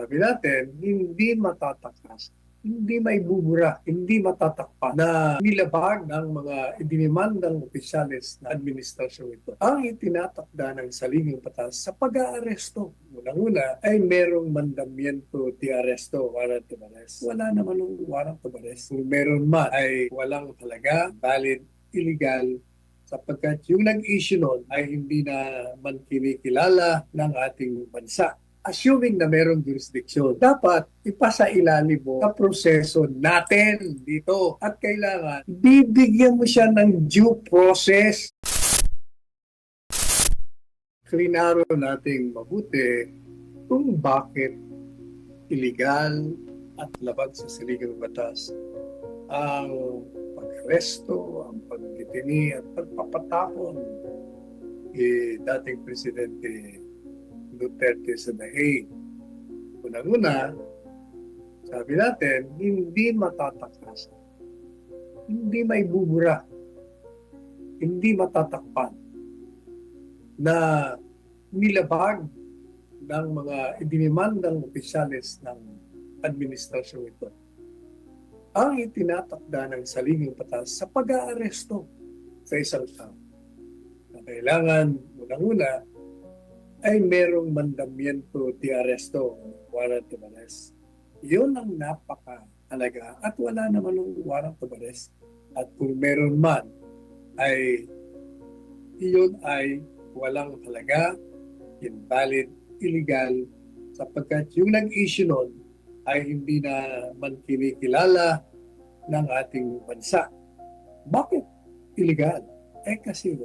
Sabi natin, hindi matatakas, hindi maibubura, hindi matatakpan na nilabag ng mga idinimandang opisyalis na administrasyon ito. Ang itinatakda ng saligang batas sa pag-aaresto. Unang-una ay merong mandamiento de arresto, warrant of arrest. Wala naman ng warrant of arrest. Kung meron man ay walang halaga, valid, illegal, sapagkat yung nag-issue nun ay hindi na man kinikilala ng ating bansa. Assuming na merong jurisdiction, dapat ipasa ilalim mo sa proseso natin dito. At kailangan, bibigyan mo siya ng due process. Klinaro nating mabuti kung bakit illegal at labag sa saligang batas ang pag-aresto, ang pagdeteni at pagpapatapon dating Presidente Duterte sa Dahig. Unang-una, sabi natin, hindi matatakas, hindi maibubura, hindi matatakpan na nilabag ng mga idinimandang opisyalis ng administrasyon ito. Ang itinatakda ng saligang batas sa pag-aaresto sa isang tao. Na kailangan, unang-una, ay merong mandamiento de arresto, warrant of arrest. Yun ang napakahalaga at wala naman ng warrant of arrest. At kung meron man, ay yun ay walang halaga, invalid, illegal, sapagkat yung nag-issue nun ay hindi na man kinikilala ng ating bansa. Bakit illegal? Kasi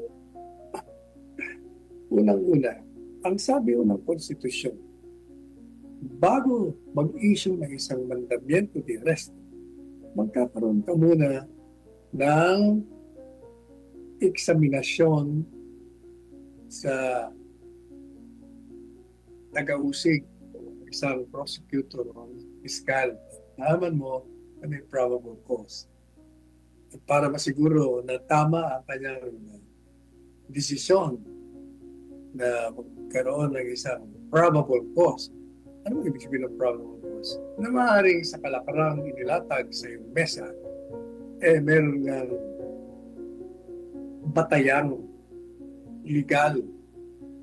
unang-una, ang sabi ng konstitusyon, bago mag-issue ng isang mandamiento de arresto, magkakaroon ka muna ng eksaminasyon sa taga-usig, isang prosecutor o piskal. Nalaman mo na may probable cause. At para masiguro na tama ang kanyang desisyon na magkaroon ng isang probable cause. Ano ibig sabihin ng probable cause? Na maaaring sa kalakarang inilatag sa iyong mesa, meron nga batayang legal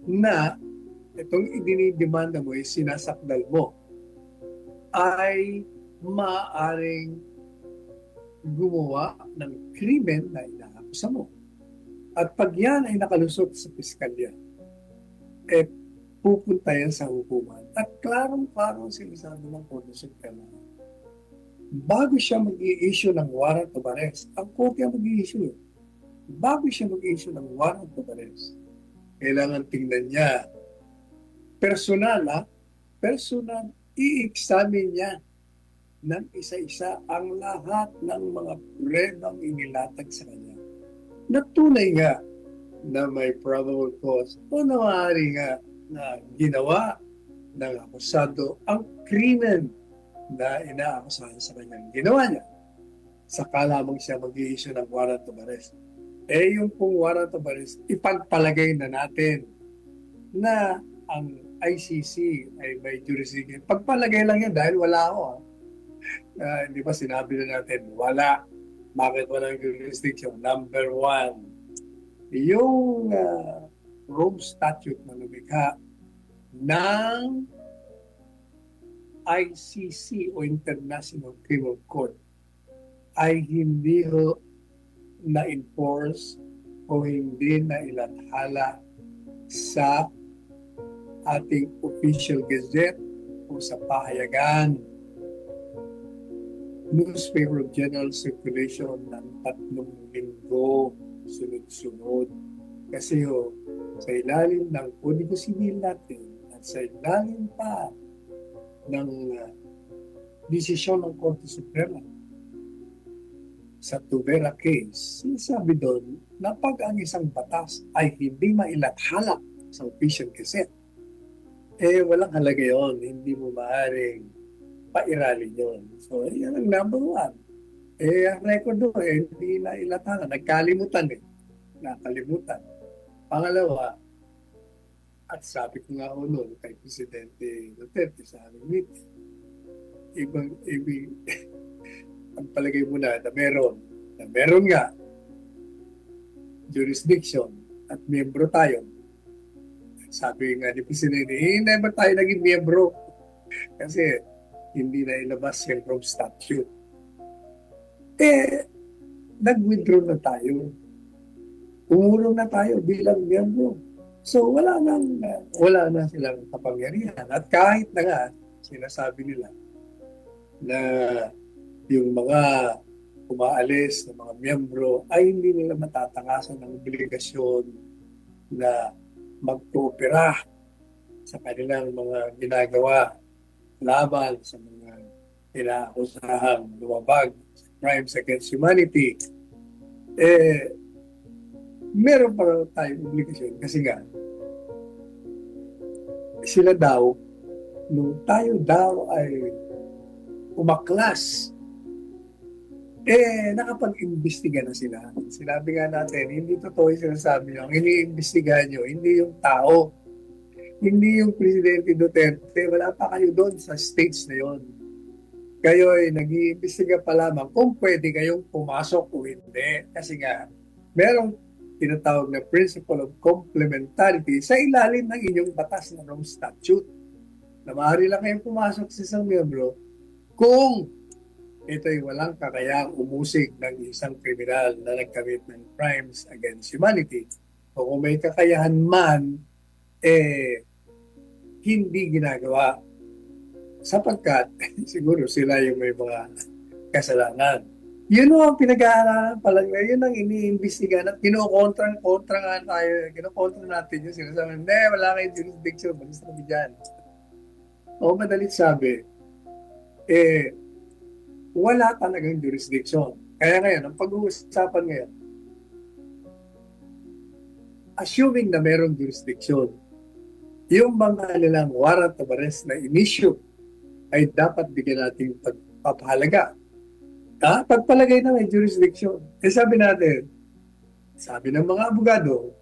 na itong idinidemanda mo ay sinasakdal mo ay maaaring gumawa ng krimen na inaakusa mo. At pag yan ay nakalusot sa piskalya, pupunta yan sa hukuman. At klarong-klarong sinasabi ng Korte Suprema, bago siya mag-i-issue ng warrant of arrest, ang Korte ang mag-i-issue. Bago siya mag-i-issue ng warrant of arrest, kailangan tingnan niya personal, i-examine niya ng isa-isa ang lahat ng mga prebang inilatag sa kanya. Natunay nga na may probable cause o na maaari nga na ginawa ng akusado ang krimen na inaakusahan sa kanyang ginawa niya. Saka lamang siya mag-i-issue ng warrant of arrest. Yung pong warrant of arrest, ipagpalagay na natin na ang ICC ay may jurisdiction. Pagpalagay lang yan dahil wala ako. Di ba sinabi na natin, wala. Bakit walang jurisdiction? Number one, yung Rome Statute na lumikha ng ICC o International Criminal Court ay hindi na-enforce o hindi na ilathala sa ating official gazette o sa pahayagan, newspaper of general circulation ng 3 linggo sunod-sunod. Kasi sa ilalim ng Kodigo Sibil natin at sa ilalim pa ng desisyon ng Korte Suprema sa Tubera case, sinasabi doon na pag ang isang batas ay hindi mailathala sa official gazette, walang halaga yun. Hindi mo maaaring pairalin yun. So, yan ang number one. Ang record doon, hindi na ilathala. Nagkalimutan. Nakalimutan. Pangalawa, At sabi ko nga ho noon kay Presidente Duterte sa aming meeting, ibig, ang palagay mo na meron nga jurisdiction at miyembro tayo. Sabi nga ni Presidente, never tayo naging miyembro kasi hindi na ilabas yung Rome Statute. Nag-withdraw na tayo. Umurong na tayo bilang miyembro. So wala na silang kapangyarihan. At kahit na nga, sinasabi nila na yung mga umaalis ng mga miyembro ay hindi nila matatangasan ng obligasyon na mag-coopera sa kanilang mga ginagawa laban sa mga inaakusahang lumabag sa crimes against humanity. Meron pa tayong obligasyon kasi nga sila daw, nung tayo daw ay umaklas, nakapag-imbestiga na sila. Sinabi nga natin, hindi totoo yung sinasabi nyo. Ang iniimbestigahan nyo, hindi yung tao. Hindi yung Presidente Duterte. Wala pa kayo doon sa stage na yon. Kayo ay nag-iimbestiga pa lamang kung pwede kayong pumasok o hindi. Kasi nga, merong tinatawag na principle of complementarity sa ilalim ng inyong batas na Rome Statute. Na maaari lang kayong pumasok sa isang miyembro kung ito ay walang kakayang umusig ng isang kriminal na nagkamit ng crimes against humanity. O kung may kakayahan man, hindi ginagawa. Sapagkat, siguro sila yung may mga kasalanan. Yun ang pinag-aaralan pa lang. Yun ang iniimbestigahan at kinokontra nga tayo. Kinokontra natin yung sinasabi, hindi, wala kayong jurisdiction. Balis na dyan. O madalit sabi, wala talagang jurisdiction. Kaya ngayon, ang pag-uusapan ngayon, assuming na merong jurisdiction, yung mga nilang warrant of arrest na in-issue ay dapat bigyan natin pagpapahalaga. Pagpalagay na may jurisdiction. Sabi natin, sabi ng mga abogado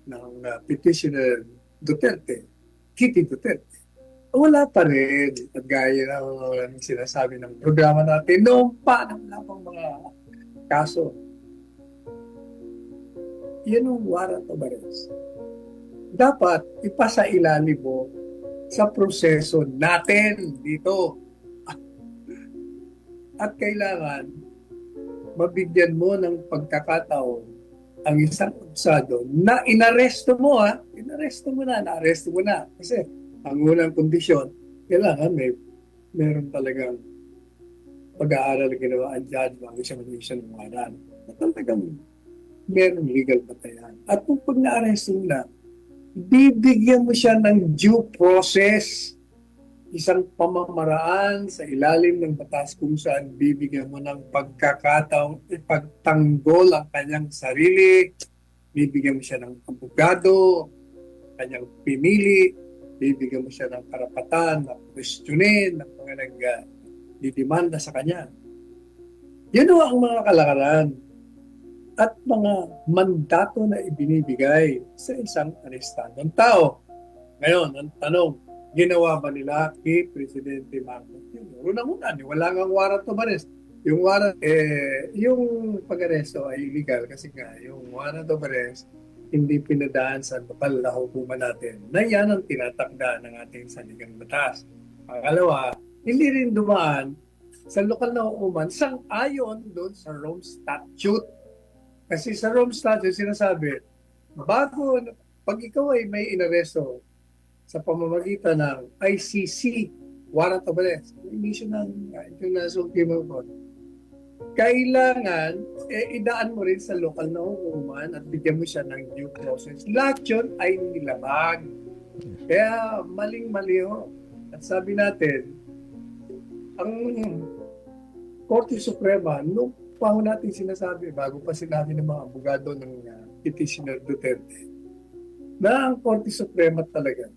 ng petitioner Duterte, Kitty Duterte, wala pa rin. At gaya ng sinasabi ng programa natin, noong pa na wala pang mga kaso. Yan ang warrant of arrest. Dapat ipasa ilalim mo sa proseso natin dito. At kailangan mabigyan mo ng pagkakataon ang isang akusado na inaresto mo inaresto mo na. Kasi ang unang kondisyon, kailangan meron talagang pag-aaral na ginawa ang judge bago siya mag-issue ng warrant. At talagang meron legal batayan. At kung pag na-arresto mo na, bibigyan mo siya ng due process, isang pamamaraan sa ilalim ng batas kung saan bibigyan mo ng pagkakataong ipagtanggol ang kanyang sarili, bibigyan mo siya ng abogado, kanyang pinili, bibigyan mo siya ng karapatan na questionin ng mga nagdidemanda sa kanya. Yan ang mga kalakaran at mga mandato na ibinibigay sa isang arestadong tao. Ngayon, ang tanong, ginawa ba nila kay Presidente Marcos Jr.? Unang-una, wala nga warrant of arrest. Yung warrant, yung pag-aresto ay illegal kasi nga yung warrant of arrest hindi pinadaan sa lokal na hukuman natin na yan ang tinatakda ng ating saligang batas. Pangalawa, hindi rin dumaan sa lokal na hukuman sang-ayon doon sa Rome Statute. Kasi sa Rome Statute sinasabi, pag ikaw ay may inaresto sa pamamagitan ng ICC, warrant of arrest, issue ng International Criminal Court, kailangan idaan mo rin sa lokal na hukuman at bigyan mo siya ng due process. Lahat yun ay nilabag. Kaya maling-mali ho. At sabi natin, ang Korte Suprema, nung paho natin sinasabi, bago pa sinabi ng mga abogado ng petitioner Duterte, na ang Korte Suprema talaga,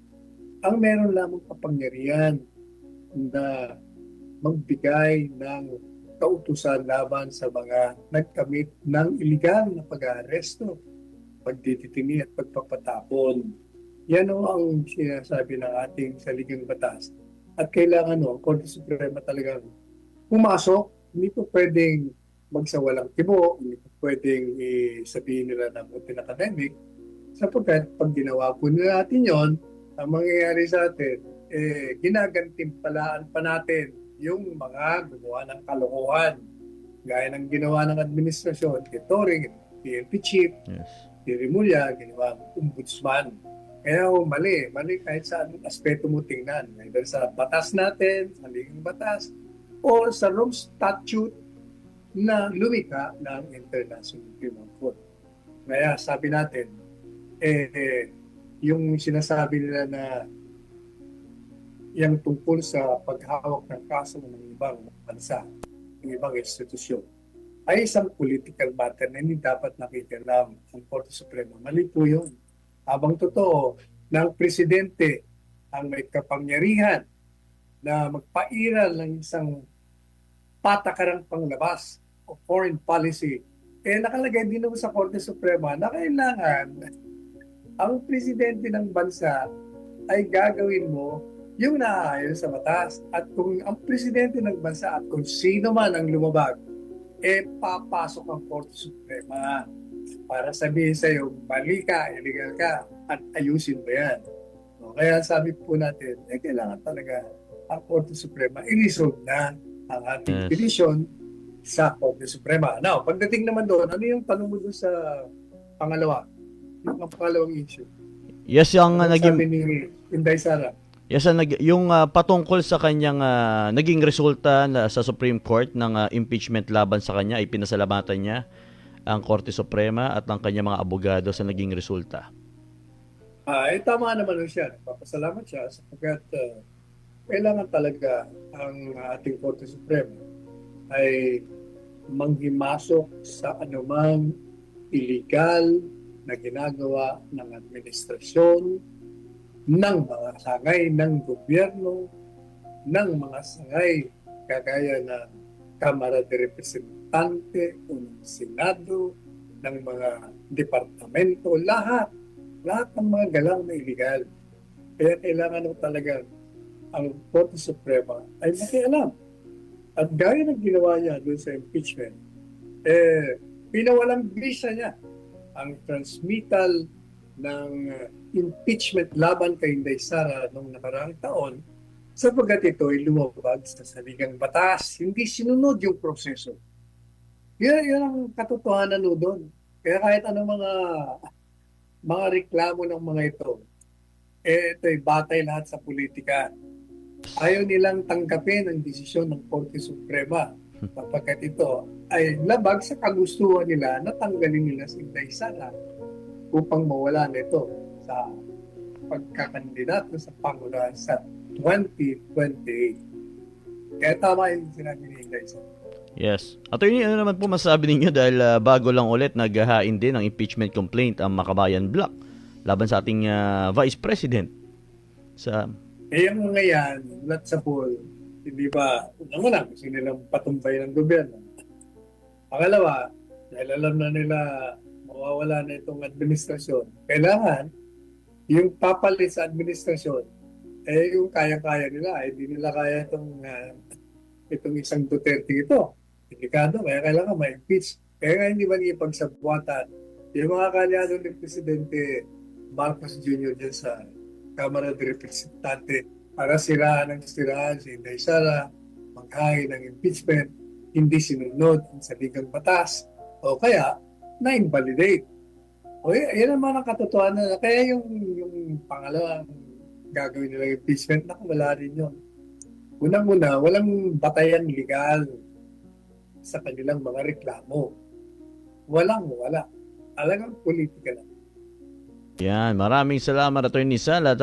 ang meron lamang kapangyarihan na magbigay ng kautusan laban sa mga nagkamit ng iligal na pag-aaresto, pagdidetini at pagpapatapon. Yan o ang sinasabi ng ating saligang batas. At kailangan ang Korte Suprema talagang pumasok. Hindi po pwedeng magsawalang tibo, hindi po pwedeng sabihin nila na buti na academic, sapagkat pag ginawa po nila natin yon, ang mangyayari sa atin, ginagantimpalaan pa natin yung mga gumawa ng kalokohan. Gaya ng ginawa ng administrasyon, kay Toring, PNP Chief, Yes. si Rimulya, ginawa ombudsman. Kaya mali kahit sa anong aspeto mo tingnan. Either sa batas natin, sa ligang batas, o sa Rome Statute na lumika ng International Criminal Court. Kaya sabi natin, yung sinasabi nila na yung tungkol sa paghawak ng kaso ng ibang bansa, ng ibang institusyon, ay isang political matter na hindi dapat nakikialam ang Korte Suprema. Mali po yun. Habang totoo na ang presidente ang may kapangyarihan na magpairal ng isang patakarang panglabas o foreign policy, nakalagay din naman sa Korte Suprema na kailangan ang presidente ng bansa ay gagawin mo yung naaayon sa batas. At kung ang presidente ng bansa at kung sino man ang lumabag, papasok ang Korte Suprema para sabihin sa iyo, mali ka, illegal ka, at ayusin mo yan. So, kaya sabi po natin, kailangan talaga ang Korte Suprema i-resolve na ang ating Yes. petition sa Korte Suprema. Now, pagdating naman doon, ano yung tanong mo doon sa pangalawa? Yung pangalawang issue. Yes, yung Ano naging sabi ni Inday Sara? yes, yung patungkol sa kanyang naging resulta sa Supreme Court ng impeachment laban sa kanya ay pinasalamatan niya ang Korte Suprema at ang kanyang mga abogado sa naging resulta. Tama naman nun siya. Papasalamat siya sapagkat kailangan talaga ang ating Korte Suprema ay manghimasok sa anumang illegal na ginagawa ng administrasyon, ng mga sangay ng gobyerno, ng mga sangay kagaya ng Kamara de Representante o ng Senado, ng mga departamento, lahat ng mga galaw na illegal. Kaya kailangan mo talaga ang Korte Suprema ay makialam. At gaya ng ginawa niya doon sa impeachment, pinawalang bisa niya ang transmittal ng impeachment laban kay Inday Sara noong nakaraang taon sapagkat ito ay lumabag sa saligang batas. Hindi sinunod yung proseso. Yan ang katotohanan doon. Kaya kahit anong mga reklamo ng mga ito, ito ay batay lahat sa politika. Ayaw nilang tanggapin ang desisyon ng Korte Suprema sapagkat ito ay labag sa kagustuhan nila na tanggalin nila si Inday Sara upang mawala nito sa pagkakandidato sa Pangunahan sa 2028. Kaya tama yung sinabi ni Inday Sara. Yes. Attorney, ano naman po masasabi ninyo dahil bago lang ulit naghahain din ng impeachment complaint ang Makabayan Bloc laban sa ating Vice President sa Yung mga yan, not sa pool, hindi ba, unang-una, gusto nilang patumbay ng gobyerno. Pangalawa, dahil alam na nila mawawala na itong administrasyon, kailangan yung papalit sa administrasyon, yung kaya-kaya nila, hindi nila kaya itong isang Duterte ito. Delikado, kaya kailangan ma-impeach. Kaya nga hindi man ipagsabuatan yung mga kalyado ni Presidente Marcos Jr. dyan sa Kamara de Representante para siraan si Inday Sara, maghain ng impeachment, hindi sinunod ang saligang batas, o kaya na-invalidate. O yan naman ang katotohanan. Kaya yung pangalawang gagawin nilang impeachment, wala rin yun. Unang-una, walang batayan legal sa kanilang mga reklamo. Wala. Talagang politika lang. yan. Maraming salamat, Attorney Sal, at